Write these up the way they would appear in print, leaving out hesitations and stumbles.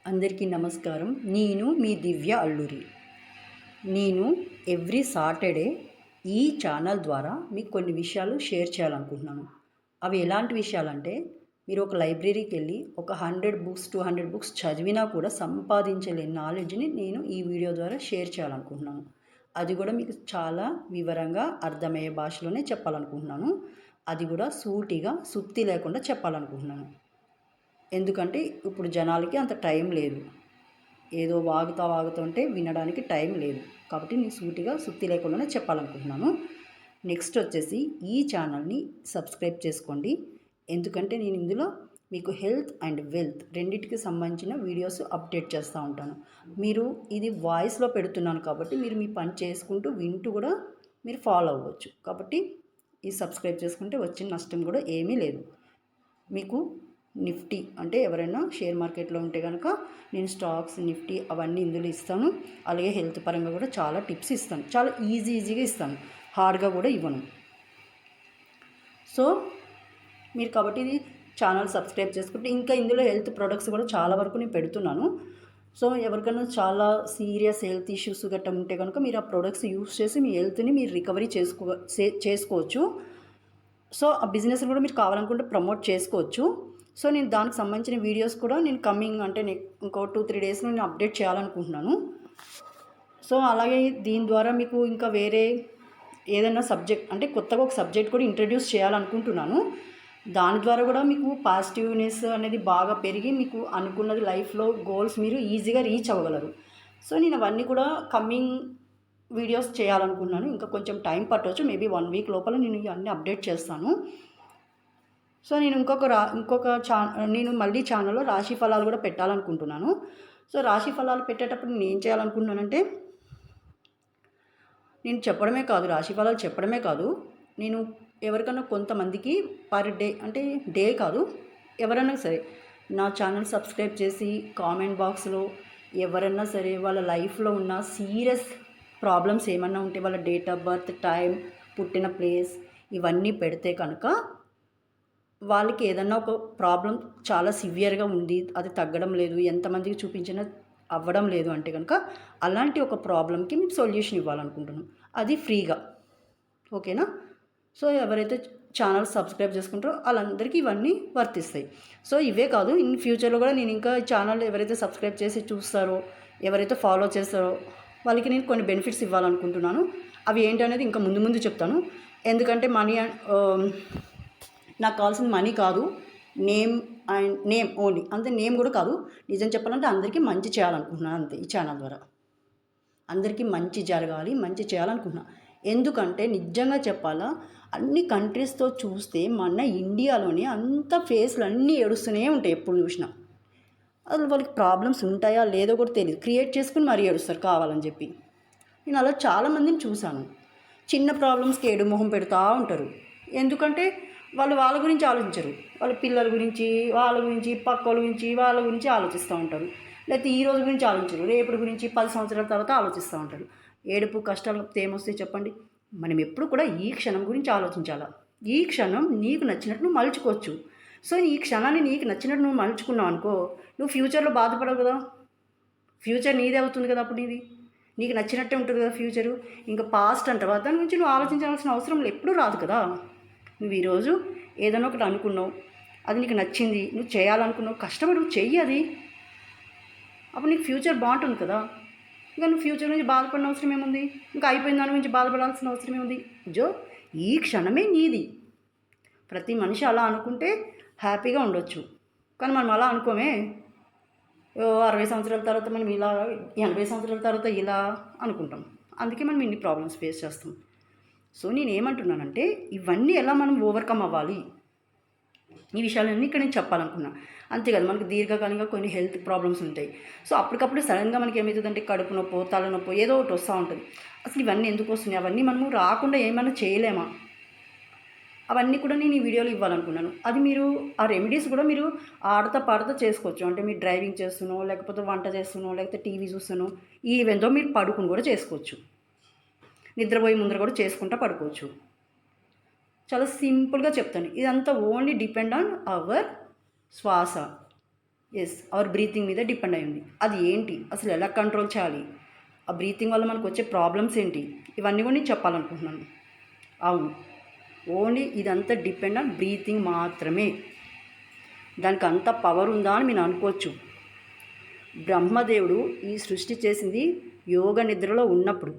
అందరికీ నమస్కారం. నేను మీ దివ్య అల్లూరి. నేను ఎవ్రీ సాటర్డే ఈ ఛానల్ ద్వారా మీకు కొన్ని విషయాలు షేర్ చేయాలనుకుంటున్నాను. అవి ఎలాంటి విషయాలంటే, మీరు ఒక లైబ్రరీకి వెళ్ళి ఒక 100 బుక్స్ 200 బుక్స్ చదివినా కూడా సంపాదించలేని నాలెడ్జ్ని నేను ఈ వీడియో ద్వారా షేర్ చేయాలనుకుంటున్నాను. అది కూడా మీకు చాలా వివరంగా అర్థమయ్యే భాషలోనే చెప్పాలనుకుంటున్నాను. అది కూడా సూటిగా సుత్తి లేకుండా చెప్పాలనుకుంటున్నాను. ఎందుకంటే ఇప్పుడు జనాలకి అంత టైం లేదు. ఏదో వాగుతుంటే వినడానికి టైం లేదు. కాబట్టి నేను సూటిగా సుత్తి లేకుండానే చెప్పాలనుకుంటున్నాను. నెక్స్ట్ వచ్చేసి ఈ ఛానల్ని సబ్స్క్రైబ్ చేసుకోండి. ఎందుకంటే నేను ఇందులో మీకు హెల్త్ అండ్ వెల్త్ రెండింటికి సంబంధించిన వీడియోస్ అప్డేట్ చేస్తూ ఉంటాను. మీరు ఇది వాయిస్లో పెడుతున్నాను కాబట్టి మీరు మీ పని చేసుకుంటూ వింటూ కూడా మీరు ఫాలో అవ్వచ్చు. కాబట్టి ఈ సబ్స్క్రైబ్ చేసుకుంటే వచ్చిన నష్టం కూడా ఏమీ లేదు. మీకు నిఫ్టీ అంటే ఎవరైనా షేర్ మార్కెట్లో ఉంటే కనుక నేను స్టాక్స్ నిఫ్టీ అవన్నీ ఇందులో ఇస్తాను. అలాగే హెల్త్ పరంగా కూడా చాలా టిప్స్ ఇస్తాను. చాలా ఈజీగా ఇస్తాను, హార్డ్గా కూడా ఇవ్వను. సో మీరు కాబట్టి ఇది ఛానల్ సబ్స్క్రైబ్ చేసుకుంటే ఇంకా ఇందులో హెల్త్ ప్రొడక్ట్స్ కూడా చాలా వరకు నేను పెడుతున్నాను. సో ఎవరికైనా చాలా సీరియస్ హెల్త్ ఇష్యూస్ గట్రా ఉంటే కనుక మీరు ఆ ప్రొడక్ట్స్ యూస్ చేసి మీ హెల్త్ని మీరు రికవరీ చేసుకోవచ్చు. సో ఆ బిజినెస్ కూడా మీరు కావాలనుకుంటే ప్రమోట్ చేసుకోవచ్చు. సో నేను దానికి సంబంధించిన వీడియోస్ కూడా నేను కమింగ్ అంటే ఇంకో 2-3 డేస్లో నేను అప్డేట్ చేయాలనుకుంటున్నాను. సో అలాగే దీని ద్వారా మీకు ఇంకా వేరే ఏదైనా సబ్జెక్ట్ అంటే కొత్తగా ఒక సబ్జెక్ట్ కూడా ఇంట్రడ్యూస్ చేయాలనుకుంటున్నాను. దాని ద్వారా కూడా మీకు పాజిటివ్నెస్ అనేది బాగా పెరిగి మీకు అనుకున్నది లైఫ్లో గోల్స్ మీరు ఈజీగా రీచ్ అవ్వగలరు. సో నేను అవన్నీ కూడా కమింగ్ వీడియోస్ చేయాలనుకున్నాను. ఇంకా కొంచెం టైం పట్టవచ్చు. మేబీ 1 వీక్ లోపల నేను ఇవన్నీ అప్డేట్ చేస్తాను. సో నేను నేను మళ్ళీ ఛానల్లో రాశి ఫలాలు కూడా పెట్టాలనుకుంటున్నాను. సో రాశి ఫలాలు పెట్టేటప్పుడు నేను ఏం చేయాలనుకుంటున్నానంటే, నేను చెప్పడమే కాదు, రాశి ఫలాలు చెప్పడమే కాదు, నేను ఎవరికైనా కొంతమందికి పర్ డే అంటే డే కాదు, ఎవరైనా సరే నా ఛానల్ సబ్స్క్రైబ్ చేసి కామెంట్ బాక్స్లో ఎవరైనా సరే వాళ్ళ లైఫ్లో ఉన్న సీరియస్ ప్రాబ్లమ్స్ ఏమన్నా ఉంటే వాళ్ళ డేట్ ఆఫ్ బర్త్, టైం, పుట్టిన ప్లేస్ ఇవన్నీ పెడితే కనుక వాళ్ళకి ఏదన్నా ఒక ప్రాబ్లం చాలా సివియర్గా ఉంది, అది తగ్గడం లేదు, ఎంతమందికి చూపించినా అవ్వడం లేదు అంటే కనుక అలాంటి ఒక ప్రాబ్లంకి మేము సొల్యూషన్ ఇవ్వాలనుకుంటున్నాం. అది ఫ్రీగా. ఓకేనా? సో ఎవరైతే ఛానల్ సబ్స్క్రైబ్ చేసుకుంటారో వాళ్ళందరికీ ఇవన్నీ వర్తిస్తాయి. సో ఇవే కాదు, ఇన్ ఫ్యూచర్లో కూడా నేను ఇంకా ఛానల్ ఎవరైతే సబ్స్క్రైబ్ చేసి చూస్తారో, ఎవరైతే ఫాలో చేస్తారో వాళ్ళకి నేను కొన్ని బెనిఫిట్స్ ఇవ్వాలనుకుంటున్నాను. అవి ఏంటనేది ఇంకా ముందు చెప్తాను. ఎందుకంటే నాకు కావాల్సిన మనీ కాదు, నేమ్ ఓన్లీ. అంతే, నేమ్ కూడా కాదు. నిజం చెప్పాలంటే అందరికీ మంచి చేయాలనుకుంటున్నాను అంతే. ఈ ఛానల్ ద్వారా అందరికీ మంచి జరగాలి, మంచి చేయాలనుకుంటున్నాను. ఎందుకంటే నిజంగా చెప్పాలా, అన్ని కంట్రీస్తో చూస్తే మన ఇండియాలోనే అంత ఫేస్లు అన్నీ ఏడుస్తూనే ఉంటాయి ఎప్పుడు చూసినా. అసలు వాళ్ళకి ప్రాబ్లమ్స్ ఉంటాయా లేదో కూడా తెలియదు, క్రియేట్ చేసుకుని మరీ ఏడుస్తారు కావాలని చెప్పి. నేను అలా చాలామందిని చూశాను. చిన్న ప్రాబ్లమ్స్కి ఏడు మొహం పెడతా ఉంటారు. ఎందుకంటే వాళ్ళ గురించి ఆలోచించరు. వాళ్ళ పిల్లల గురించి, పక్క వాళ్ళ గురించి ఆలోచిస్తూ ఉంటారు. లేకపోతే ఈ రోజు గురించి ఆలోచించరు, రేపటి గురించి 10 సంవత్సరాల తర్వాత ఆలోచిస్తూ ఉంటారు. ఏడుపు కష్టాలు ఏమొస్తాయి చెప్పండి? మనం ఎప్పుడు కూడా ఈ క్షణం గురించి ఆలోచించాలా. ఈ క్షణం నీకు నచ్చినట్టు నువ్వు మలుచుకోవచ్చు. సో ఈ క్షణాన్ని నీకు నచ్చినట్టు నువ్వు మలుచుకున్నావు అనుకో, నువ్వు ఫ్యూచర్లో బాధపడవు కదా. ఫ్యూచర్ నీదే అవుతుంది కదా. అప్పుడు నీకు నచ్చినట్టే ఉంటుంది కదా ఫ్యూచరు. ఇంకా పాస్ట్ అంటావా, దాని గురించి నువ్వు ఆలోచించాల్సిన అవసరం ఎప్పుడూ రాదు కదా. నువ్వు ఈరోజు ఏదైనా ఒకటి అనుకున్నావు, అది నీకు నచ్చింది, నువ్వు చేయాలనుకున్నావు, కష్టపడు చెయ్యి అది. అప్పుడు నీకు ఫ్యూచర్ బాగుంటుంది కదా. ఇంకా నువ్వు ఫ్యూచర్ గురించి బాధపడిన అవసరం ఏముంది? ఇంకా అయిపోయిన దాని గురించి బాధపడాల్సిన అవసరం ఏముంది? ఈ క్షణమే నీది. ప్రతి మనిషి అలా అనుకుంటే హ్యాపీగా ఉండొచ్చు. కానీ మనం అలా అనుకోమే. 60 సంవత్సరాల తర్వాత మనం ఇలా, 80 సంవత్సరాల తర్వాత ఇలా అనుకుంటాం. అందుకే మనం ఇన్ని ప్రాబ్లమ్స్ ఫేస్ చేస్తాం. సో నేనేమంటున్నానంటే, ఇవన్నీ ఎలా మనం ఓవర్కమ్ అవ్వాలి, ఈ విషయాలన్నీ ఇక్కడ నేను చెప్పాలనుకున్నా. అంతే కదా, మనకు దీర్ఘకాలంగా కొన్ని హెల్త్ ప్రాబ్లమ్స్ ఉంటాయి. సో అప్పటికప్పుడు సడన్గా మనకి ఏమవుతుందంటే కడుపు నొప్పో, తలనొప్పో ఏదో ఒకటి వస్తూ ఉంటుంది. అసలు ఇవన్నీ ఎందుకు వస్తున్నాయి? అవన్నీ మనము రాకుండా ఏమైనా చేయలేమా? అవన్నీ కూడా నేను ఈ వీడియోలో ఇవ్వాలనుకున్నాను. అది మీరు ఆ రెమెడీస్ కూడా మీరు ఆడతా పాడతా చేసుకోవచ్చు. అంటే మీరు డ్రైవింగ్ చేస్తున్నో, లేకపోతే వంట చేస్తున్నో, లేకపోతే టీవీ చూస్తున్నో, ఈవెందో మీరు పడుకుని కూడా చేసుకోవచ్చు. నిద్రపోయే ముందర కూడా చేసుకుంటా పడుకోవచ్చు. చాలా సింపుల్గా చెప్తాను. ఇదంతా ఓన్లీ డిపెండ్ ఆన్ అవర్ శ్వాస. అవర్ బ్రీతింగ్ మీద డిపెండ్ అయి ఉంది. అది ఏంటి, అసలు ఎలా కంట్రోల్ చేయాలి, ఆ బ్రీతింగ్ వల్ల మనకు వచ్చే ప్రాబ్లమ్స్ ఏంటి, ఇవన్నీ కూడా నేను చెప్పాలనుకుంటున్నాను. అవును, ఓన్లీ ఇదంతా డిపెండ్ ఆన్ బ్రీతింగ్ మాత్రమే. దానికి అంత పవర్ ఉందా అని మీరు అనుకోవచ్చు. బ్రహ్మదేవుడు ఈ సృష్టి చేసింది యోగ నిద్రలో ఉన్నప్పుడు,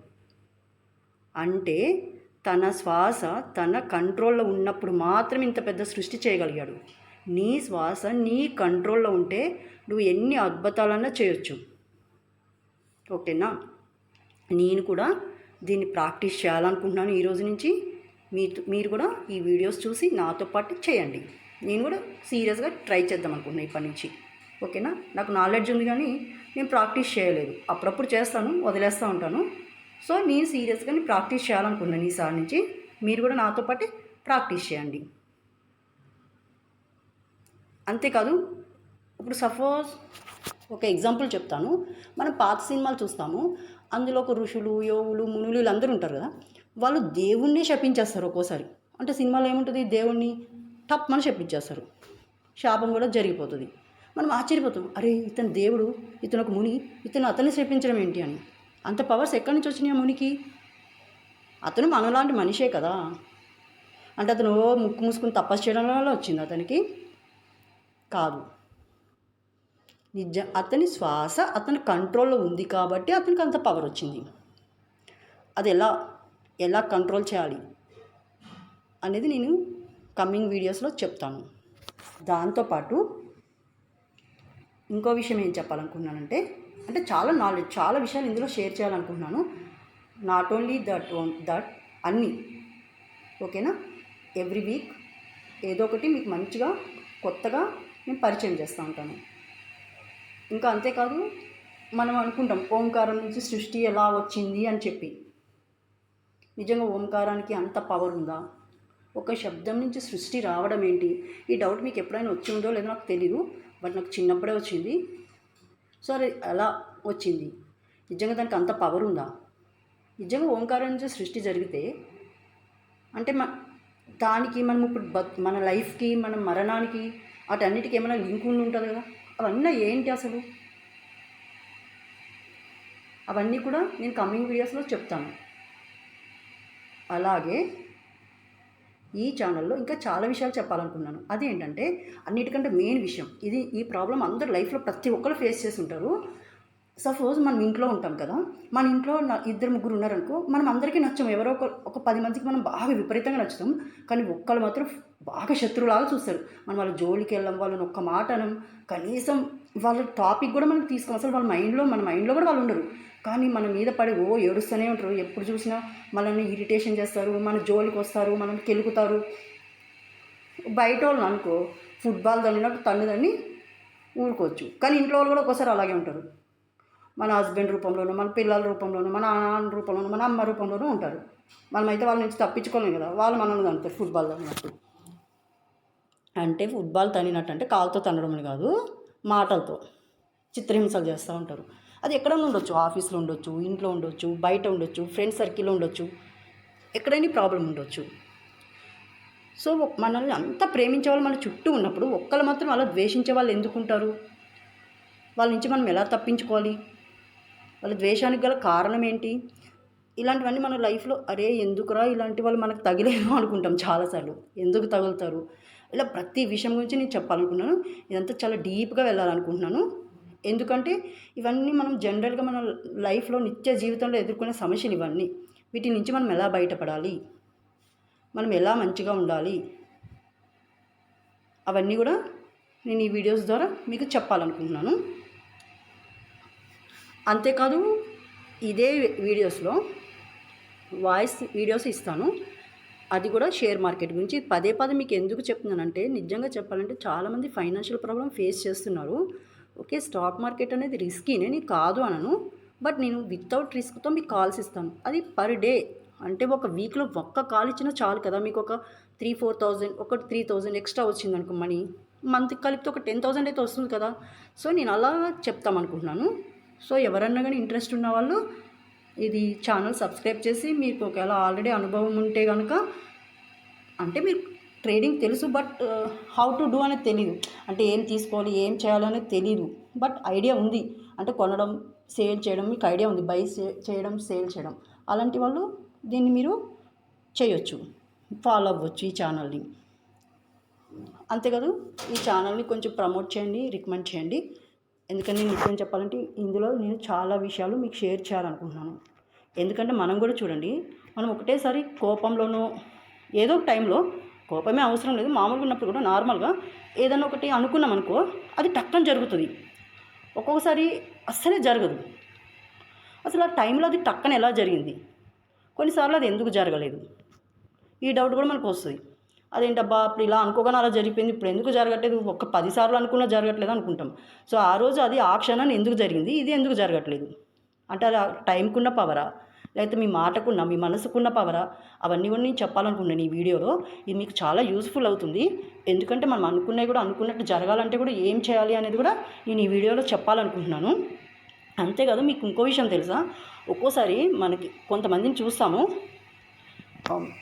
అంటే తన శ్వాస తన కంట్రోల్లో ఉన్నప్పుడు మాత్రం ఇంత పెద్ద సృష్టి చేయగలిగాడు. నీ శ్వాస నీ కంట్రోల్లో ఉంటే నువ్వు ఎన్ని అద్భుతాలన్నా చేయొచ్చు. ఓకేనా? నేను కూడా దీన్ని ప్రాక్టీస్ చేయాలనుకుంటున్నాను ఈరోజు నుంచి. మీరు కూడా ఈ వీడియోస్ చూసి నాతో పాటు చేయండి. నేను కూడా సీరియస్గా ట్రై చేద్దాం అనుకుంటున్నాను ఇప్పటి నుంచి. ఓకేనా? నాకు నాలెడ్జ్ ఉంది కానీ నేను ప్రాక్టీస్ చేయలేదు. అప్పుడప్పుడు చేస్తాను, వదిలేస్తూ ఉంటాను. సో నేను సీరియస్గా ప్రాక్టీస్ చేయాలనుకుంటున్నాను ఈసారి నుంచి. మీరు కూడా నాతో పాటు ప్రాక్టీస్ చేయండి. అంతేకాదు, ఇప్పుడు సపోజ్ ఒక ఎగ్జాంపుల్ చెప్తాను. మనం పాత సినిమాలు చూస్తాము, అందులో ఒక ఋషులు, యోగులు, మునులు వీళ్ళందరూ ఉంటారు కదా. వాళ్ళు దేవుణ్ణి శపించేస్తారు ఒక్కోసారి. అంటే సినిమాలో ఏముంటుంది, దేవుణ్ణి టప్ అని శపించేస్తారు, శాపం కూడా జరిగిపోతుంది. మనం ఆశ్చర్యపోతాం, అరే ఇతను దేవుడు, ఇతను ఒక ముని, ఇతను అతన్ని శపించడం ఏంటి అని. అంత పవర్స్ ఎక్కడి నుంచి వచ్చినాయి ఆ మునికి? అతను మనలాంటి మనిషే కదా. అంటే అతను ముక్కు మూసుకుని తపస్సు చేయడం వల్ల వచ్చింది అతనికి? కాదు. అతని శ్వాస అతని కంట్రోల్లో ఉంది కాబట్టి అతనికి అంత పవర్ వచ్చింది. అది ఎలా కంట్రోల్ చేయాలి అనేది నేను కమింగ్ వీడియోస్లో చెప్తాను. దాంతోపాటు ఇంకో విషయం ఏం చెప్పాలనుకున్నానంటే, అంటే చాలా నాలెడ్జ్, చాలా విషయాలు ఇందులో షేర్ చేయాలనుకుంటున్నాను. నాట్ ఓన్లీ దట్ అన్నీ. ఓకేనా? ఎవ్రీ వీక్ ఏదో ఒకటి మీకు మంచిగా కొత్తగా నేను పరిచయం చేస్తూ ఉంటాను. ఇంకా అంతేకాదు, మనం అనుకుంటాం ఓంకారం నుంచి సృష్టి ఎలా వచ్చింది అని చెప్పి. నిజంగా ఓంకారానికి అంత పవర్ ఉందా? ఒక శబ్దం నుంచి సృష్టి రావడం ఏంటి? ఈ డౌట్ మీకు ఎప్పుడైనా వచ్చి ఉందో లేదో నాకు తెలీదు, బట్ నాకు చిన్నప్పుడే వచ్చింది. సో అది ఎలా వచ్చింది? నిజంగా దానికి అంత పవర్ ఉందా? నిజంగా ఓంకారం నుంచి సృష్టి జరిగితే అంటే దానికి మనం ఇప్పుడు మన లైఫ్కి, మన మరణానికి, వాటన్నిటికీ ఏమైనా లింక్ ఉండి ఉంటుంది కదా. అవన్నీ ఏంటి అసలు? అవన్నీ కూడా నేను కమింగ్ వీడియోస్లో చెప్తాను. అలాగే ఈ ఛానల్లో ఇంకా చాలా విషయాలు చెప్పాలనుకున్నాను. అదేంటంటే, అన్నిటికంటే మెయిన్ విషయం ఇది. ఈ ప్రాబ్లం అందరు లైఫ్లో ప్రతి ఒక్కరు ఫేస్ చేసి ఉంటారు. సపోజ్ మనం ఇంట్లో ఉంటాం కదా, మన ఇంట్లో 2-3 ఉన్నారనుకో, మనం అందరికీ నచ్చము. ఎవరో ఒక 10 మందికి మనం బాగా విపరీతంగా నచ్చుతాం, కానీ ఒక్కళ్ళు మాత్రం బాగా శత్రువులాగా చూస్తారు. మనం వాళ్ళ జోలికి వెళ్ళాం, వాళ్ళని ఒక్క మాట అనం, కనీసం వాళ్ళ టాపిక్ కూడా మనకు తీసుకోం. అసలు మన మైండ్లో కూడా వాళ్ళు ఉండరు. కానీ మన మీద పడి ఏడుస్తూనే ఉంటారు. ఎప్పుడు చూసినా మనల్ని ఇరిటేషన్ చేస్తారు, మన జోలికి వస్తారు, మనల్ని కెలుకుతారు. బయట వాళ్ళని అనుకో, ఫుట్బాల్ తన్నినట్టు తన్నుదని ఊరుకోవచ్చు. కానీ ఇంట్లో వాళ్ళు కూడా ఒక్కోసారి అలాగే ఉంటారు. మన హస్బెండ్ రూపంలోనూ, మన పిల్లల రూపంలోనూ, మన నాన్న రూపంలోనూ, మన అమ్మ రూపంలోనూ ఉంటారు. మనమైతే వాళ్ళ నుంచి తప్పించుకోలేం కదా. వాళ్ళు మనల్ని తన్నుతారు ఫుట్బాల్ తన్నినట్టు. అంటే ఫుట్బాల్ తన్నినట్టు అంటే కాలుతో తన్నడం అని కాదు, మాటలతో చిత్రహింసలు చేస్తూ ఉంటారు. అది ఎక్కడైనా ఉండొచ్చు, ఆఫీస్లో ఉండొచ్చు, ఇంట్లో ఉండొచ్చు, బయట ఉండొచ్చు, ఫ్రెండ్స్ సర్కిల్లో ఉండొచ్చు, ఎక్కడైనా ప్రాబ్లం ఉండొచ్చు. సో మనల్ని అంతా ప్రేమించే వాళ్ళు మన చుట్టూ ఉన్నప్పుడు ఒక్కళ్ళు మాత్రం అలా ద్వేషించే వాళ్ళు ఎందుకుంటారు? వాళ్ళ నుంచి మనం ఎలా తప్పించుకోవాలి? వాళ్ళ ద్వేషానికి గల కారణం ఏంటి? ఇలాంటివన్నీ మన లైఫ్లో, అరే ఎందుకురా ఇలాంటి వాళ్ళు మనకు తగిలేమో అనుకుంటాం చాలాసార్లు. ఎందుకు తగులుతారు? ఇలా ప్రతి విషయం గురించి నేను చెప్పాలనుకున్నాను. ఇదంతా చాలా డీప్గా వెళ్ళాలనుకుంటున్నాను. ఎందుకంటే ఇవన్నీ మనం జనరల్గా మన లైఫ్లో నిత్య జీవితంలో ఎదుర్కొనే సమస్యలు ఇవన్నీ. వీటి నుంచి మనం ఎలా బయటపడాలి, మనం ఎలా మంచిగా ఉండాలి, అవన్నీ కూడా నేను ఈ వీడియోస్ ద్వారా మీకు చెప్పాలనుకుంటున్నాను. అంతేకాదు, ఇదే వీడియోస్లో వాయిస్ వీడియోస్ ఇస్తాను. అది కూడా షేర్ మార్కెట్ గురించి. పదే మీకు ఎందుకు చెప్తున్నానంటే, నిజంగా చెప్పాలంటే చాలామంది ఫైనాన్షియల్ ప్రాబ్లం ఫేస్ చేస్తున్నారు. ఓకే, స్టాక్ మార్కెట్ అనేది రిస్కీనే, నేను కాదు అనను. బట్ నేను వితౌట్ రిస్క్తో మీకు కాల్స్ ఇస్తాను. అది పర్ డే, అంటే ఒక వీక్లో ఒక్క కాల్ ఇచ్చినా చాలు కదా. మీకు ఒక 3,000-4,000, ఒక 3,000 ఎక్స్ట్రా వచ్చింది అనుకో మనీ, మంత్కి కలిపితే ఒక 10,000 అయితే వస్తుంది కదా. సో నేను అలా చెప్తామనుకుంటున్నాను. సో ఎవరన్నా కానీ ఇంట్రెస్ట్ ఉన్న వాళ్ళు ఇది ఛానల్ సబ్స్క్రైబ్ చేసి, మీకు ఒకవేళ ఆల్రెడీ అనుభవం ఉంటే కనుక, అంటే మీరు ట్రేడింగ్ తెలుసు, బట్ హౌ టు డూ అనేది తెలియదు. అంటే ఏం తీసుకోవాలి, ఏం చేయాలి అనేది తెలియదు, బట్ ఐడియా ఉంది. అంటే కొనడం, సేల్ చేయడం మీకు ఐడియా ఉంది. బై చేయడం, సేల్ చేయడం. అలాంటి వాళ్ళు దీన్ని మీరు చేయొచ్చు, ఫాలో అవ్వచ్చు ఈ ఛానల్ని. అంతే కదా, ఈ ఛానల్ని కొంచెం ప్రమోట్ చేయండి, రికమెండ్ చేయండి. ఎందుకంటే నిజం చెప్పాలంటే ఇందులో నేను చాలా విషయాలు మీకు షేర్ చేయాలనుకుంటున్నాను. ఎందుకంటే మనం కూడా చూడండి, మనం ఒకటేసారి కోపంలోనో ఏదో ఒక టైంలో, కోపమే అవసరం లేదు, మామూలుగా ఉన్నప్పుడు కూడా నార్మల్గా ఏదైనా ఒకటి అనుకున్నాం అనుకో, అది టక్కన జరుగుతుంది. ఒక్కొక్కసారి అస్సలే జరగదు. అసలు ఆ టైంలో అది టక్కన ఎలా జరిగింది, కొన్నిసార్లు అది ఎందుకు జరగలేదు, ఈ డౌట్ కూడా మనకు వస్తుంది. అదేంటబ్బా అప్పుడు ఇలా అనుకోగానే అలా జరిగిపోయింది, ఇప్పుడు ఎందుకు జరగట్లేదు, ఒక 10 సార్లు అనుకున్నా జరగట్లేదు అనుకుంటాం. సో ఆ రోజు అది ఆ క్షణాన్ని ఎందుకు జరిగింది, ఇది ఎందుకు జరగట్లేదు అంటే అది ఆ టైంకున్న పవరా, లేకపోతే మీ మాటకున్న, మీ మనసుకున్న పవరా, అవన్నీ కూడా నేను చెప్పాలనుకున్నాను ఈ వీడియోలో. ఇది మీకు చాలా యూస్ఫుల్ అవుతుంది. ఎందుకంటే మనం అనుకున్నవి కూడా అనుకున్నట్టు జరగాలంటే కూడా ఏం చేయాలి అనేది కూడా నేను ఈ వీడియోలో చెప్పాలనుకుంటున్నాను. అంతేకాదు, మీకు ఇంకో విషయం తెలుసా, ఒక్కోసారి మనకి కొంతమందిని చూస్తాము,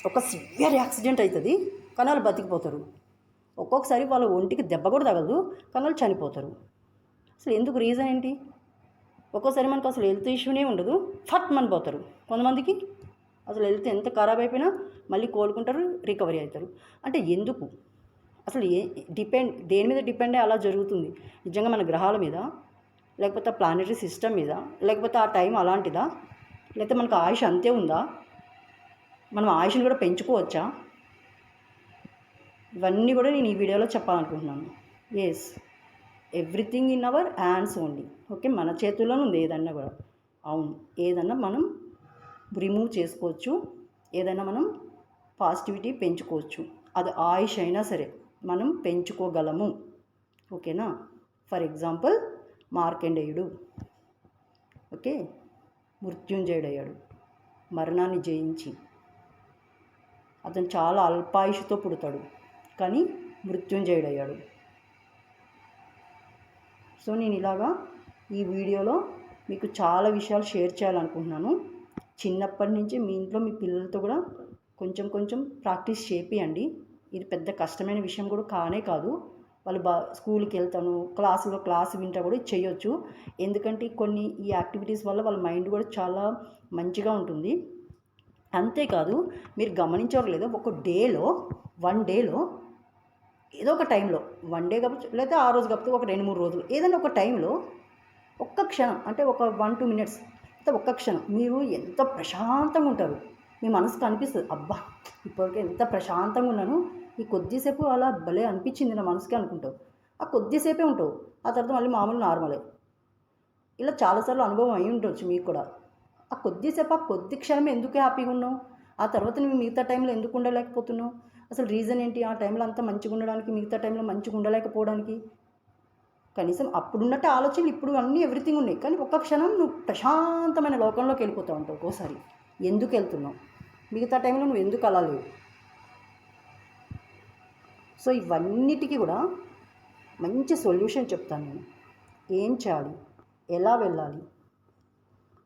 ఒక సివియర్ యాక్సిడెంట్ అవుతుంది కానీ వాళ్ళు బతికిపోతారు. ఒక్కొక్కసారి వాళ్ళ ఒంటికి దెబ్బ కూడా తగలదు కానీ వాళ్ళు చనిపోతారు. అసలు ఎందుకు, రీజన్ ఏంటి? ఒక్కోసారి మనకు అసలు హెల్త్ ఇష్యూనే ఉండదు, ఫట్ మన పోతారు. కొంతమందికి అసలు హెల్త్ ఎంత ఖరాబ్ అయిపోయినా మళ్ళీ కోలుకుంటారు, రికవరీ అవుతారు. అంటే ఎందుకు అసలు దేని మీద డిపెండ్ అయ్యి అలా జరుగుతుంది? నిజంగా మన గ్రహాల మీద, లేకపోతే ప్లానెటరీ సిస్టమ్ మీద, లేకపోతే ఆ టైం అలాంటిదా, లేకపోతే మనకు ఆయుష్ అంతే ఉందా, మనం ఆయుష్ని కూడా పెంచుకోవచ్చా? ఇవన్నీ కూడా నేను ఈ వీడియోలో చెప్పాలనుకుంటున్నాను. Yes, everything in our hands only. Okay, మన చేతుల్లోనే ఉంది ఏదన్నా కూడా. అవును, ఏదన్నా మనం రిమూవ్ చేసుకోవచ్చు, ఏదైనా మనం పాజిటివిటీ పెంచుకోవచ్చు. అది ఆయుష్ అయినా సరే మనం పెంచుకోగలము. ఓకేనా? ఫర్ ఎగ్జాంపుల్ మార్కండేయుడు, ఓకే, మృత్యుంజయుడయ్యాడు మరణాన్ని జయించి. అతను చాలా అల్పాయుషుతో పుడతాడు కానీ మృత్యుంజయుడయ్యాడు. సో నేను ఇలాగా ఈ వీడియోలో మీకు చాలా విషయాలు షేర్ చేయాలనుకుంటున్నాను. చిన్నప్పటి నుంచి మీ ఇంట్లో మీ పిల్లలతో కూడా కొంచెం కొంచెం ప్రాక్టీస్ చేపియండి. ఇది పెద్ద కష్టమైన విషయం కూడా కానే కాదు. వాళ్ళు స్కూల్కి వెళ్తాను, క్లాసు వింటా కూడా చేయొచ్చు. ఎందుకంటే కొన్ని ఈ యాక్టివిటీస్ వల్ల వాళ్ళ మైండ్ కూడా చాలా మంచిగా ఉంటుంది. అంతేకాదు, మీరు గమనించరు లేదో, ఒక డేలో 1 డేలో ఏదో ఒక టైంలో, 1 డే కావచ్చు లేదా ఆ రోజు కాకపోతే ఒక 2-3 రోజులు, ఏదైనా ఒక టైంలో ఒక్క క్షణం, అంటే ఒక 1-2 మినిట్స్, అంటే ఒక్క క్షణం మీరు ఎంత ప్రశాంతంగా ఉంటారు. మీ మనసుకు అనిపిస్తుంది, అబ్బా ఇప్పటికే ఎంత ప్రశాంతంగా ఉన్నాను, ఈ కొద్దిసేపు అలా భలే అనిపించింది నా మనసుకి అనుకుంటావు. ఆ కొద్దిసేపే ఉంటావు, ఆ తర్వాత మళ్ళీ మామూలు నార్మలే. ఇలా చాలాసార్లు అనుభవం అయి ఉండొచ్చు మీకు కూడా. ఆ కొద్దిసేపు, ఆ కొద్ది క్షణమే ఎందుకు హ్యాపీగా ఉన్నావు, ఆ తర్వాత నువ్వు మిగతా టైంలో ఎందుకు ఉండలేకపోతున్నావు? అసలు రీజన్ ఏంటి? ఆ టైంలో అంతా మంచిగా ఉండడానికి, మిగతా టైంలో మంచిగా ఉండలేకపోవడానికి. కనీసం అప్పుడున్నట్టు ఆలోచనలు ఇప్పుడు అన్నీ ఎవ్రీథింగ్ ఉన్నాయి, కానీ ఒక్క క్షణం నువ్వు ప్రశాంతమైన లోకంలోకి వెళ్ళిపోతూ ఉంటావు. ఒక్కోసారి ఎందుకు వెళ్తున్నావు, మిగతా టైంలో నువ్వు ఎందుకు అలా లేవు? సో ఇవన్నిటికీ కూడా మంచి సొల్యూషన్ చెప్తాను నేను. ఏం చేయాలి, ఎలా వెళ్ళాలి,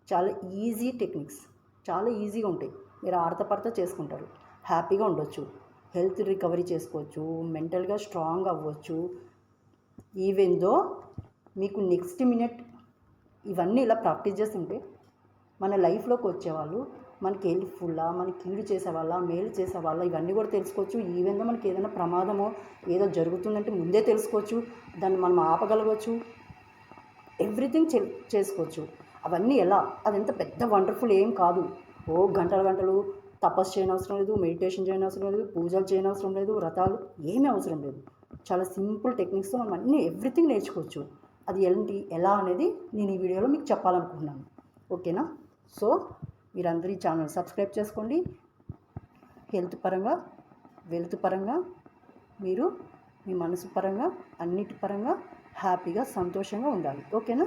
చాలా ఈజీ టెక్నిక్స్, చాలా ఈజీగా ఉంటాయి. మీరు ఆడతా చేసుకుంటారు, హ్యాపీగా ఉండొచ్చు, హెల్త్ రికవరీ చేసుకోవచ్చు, మెంటల్గా స్ట్రాంగ్ అవ్వచ్చు. ఈవెన్ దో మీకు నెక్స్ట్ మినిట్ ఇవన్నీ ఇలా ప్రాక్టీస్ చేస్తుంటే మన లైఫ్లోకి వచ్చేవాళ్ళు మనకి హెల్ప్ఫుల్లా, మనకి కీడు చేసేవాళ్ళ, మేలు చేసేవాళ్ళ, ఇవన్నీ కూడా తెలుసుకోవచ్చు. ఈవెన్ దో మనకి ఏదైనా ప్రమాదమో ఏదో జరుగుతుందంటే ముందే తెలుసుకోవచ్చు, దాన్ని మనం ఆపగలగవచ్చు, ఎవ్రీథింగ్ చేసుకోవచ్చు. అవన్నీ ఎలా, అది ఎంత పెద్ద వండర్ఫుల్ ఏం కాదు. గంటలు తపస్సు చేయనవసరం లేదు, మెడిటేషన్ చేయనవసరం లేదు, పూజలు చేయనవసరం లేదు, వ్రతాలు ఏమీ అవసరం లేదు. చాలా సింపుల్ టెక్నిక్స్తో మనం అన్నీ ఎవ్రీథింగ్ నేర్చుకోవచ్చు. అది ఏంటి, ఎలా అనేది నేను ఈ వీడియోలో మీకు చెప్పాలనుకుంటున్నాను. ఓకేనా? సో మీరందరూ ఈ ఛానల్ సబ్స్క్రైబ్ చేసుకోండి. హెల్త్ పరంగా, వెల్త్ పరంగా, మీరు మీ మనసు పరంగా, అన్నిటి పరంగా హ్యాపీగా సంతోషంగా ఉండాలి. ఓకేనా?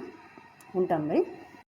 ఉంటాను మరి.